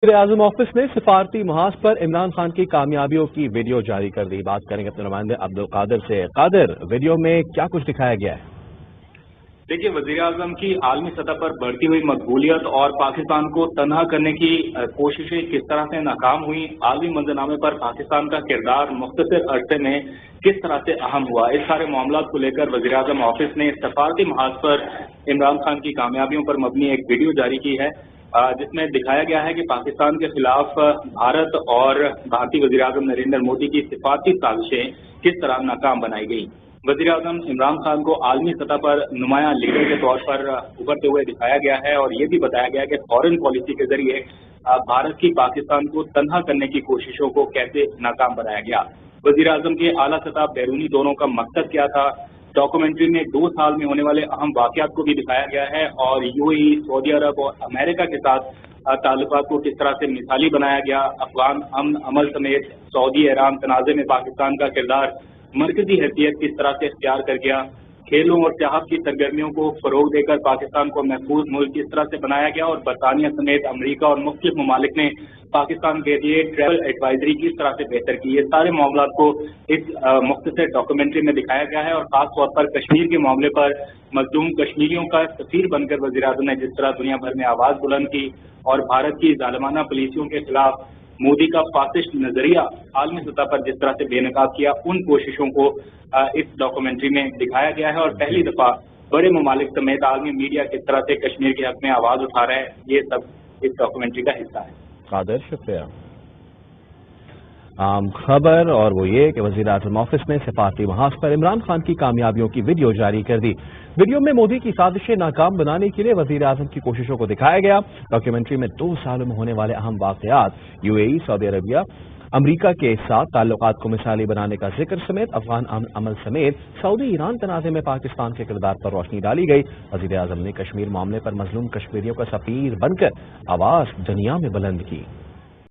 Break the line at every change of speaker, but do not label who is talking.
वज़ीर-ए-आज़म ऑफिस ने सिफारती महाज पर इमरान खान की कामयाबियों की वीडियो जारी कर दी। बात करेंगे अपने नुमाइंदे अब्दुल कादिर से। कादिर, वीडियो में क्या कुछ दिखाया गया है?
देखिए, वज़ीर-ए-आज़म की आलमी सतह पर बढ़ती हुई मकबूलियत और पाकिस्तान को तनहा करने की कोशिशें किस तरह से नाकाम हुई, आलमी मंजरनामे पर पाकिस्तान का किरदार मुख्तसर अरसे में किस तरह से अहम हुआ, इस सारे मामलों को लेकर वज़ीर-ए-आज़म ऑफिस ने सफारती महाज पर इमरान खान की कामयाबियों पर मबनी एक वीडियो जारी की है, जिसमें दिखाया गया है कि पाकिस्तान के खिलाफ भारत और भारतीय वज़ीर-ए-आज़म नरेंद्र मोदी की सिफारती साजिशें किस तरह नाकाम बनाई गई। वज़ीर-ए-आज़म इमरान खान को आलमी सतह पर नुमाया लीडर के तौर पर उभरते हुए दिखाया गया है और ये भी बताया गया है कि फॉरेन पॉलिसी के जरिए भारत की पाकिस्तान को तनहा करने की कोशिशों को कैसे नाकाम बनाया गया। वज़ीर-ए-आज़म के आला सतह बैरूनी दौरों का मकसद क्या था। डॉक्यूमेंट्री में 2 साल में होने वाले अहम वाक़यात को भी दिखाया गया है और यूएई, सऊदी अरब और अमेरिका के साथ ताल्लुकात को किस तरह से मिसाली बनाया गया। अफगान अमन अमल समेत सऊदी ईरान तनाज़े में पाकिस्तान का किरदार मरकजी हैसियत किस तरह से इख्तियार कर गया। खेलों और सियाहत की सरगर्मियों को फरोग देकर पाकिस्तान को महफूज मुल्क किस तरह से बनाया गया और बरतानिया समेत अमरीका और मुख्तलिफ ममालिक ने पाकिस्तान के लिए ट्रैवल एडवाइजरी किस तरह से बेहतर की। ये सारे मामला को इस मुख्तसर डॉक्यूमेंट्री में दिखाया गया है और खास तौर पर कश्मीर के मामले पर मजलूम कश्मीरियों का सफीर बनकर वज़ीर-ए-आज़म ने जिस तरह दुनिया भर में आवाज बुलंद की और भारत की जालिमाना पॉलिसियों के खिलाफ मोदी का फासिस्ट नजरिया आलमी सतह पर जिस तरह से बेनकाब किया, उन कोशिशों को इस डॉक्यूमेंट्री में दिखाया गया है और पहली दफा बड़े ममालिक समेत आलमी मीडिया किस तरह से कश्मीर के हक में आवाज उठा रहा है, ये सब इस डॉक्यूमेंट्री का हिस्सा है।
कादिर, शुक्रिया। खबर और वो ये कि वज़ीर-ए-आज़म ऑफिस ने सिफारती महाज पर इमरान खान की कामयाबियों की वीडियो जारी कर दी। वीडियो में मोदी की साजिशें नाकाम बनाने के लिए वज़ीर-ए-आज़म की कोशिशों को दिखाया गया। डॉक्यूमेंट्री में 2 सालों में होने वाले अहम वाक़यात, यूएई, सऊदी अरबिया, अमरीका के साथ ताल्लुकात को मिसाली बनाने का जिक्र समेत अफगान अमल समेत सऊदी ईरान तनाज़े में पाकिस्तान के किरदार पर रोशनी डाली गई। वज़ीर-ए-आज़म ने कश्मीर मामले पर मजलूम कश्मीरियों का सफीर बनकर आवाज़ दुनिया में बुलंद की।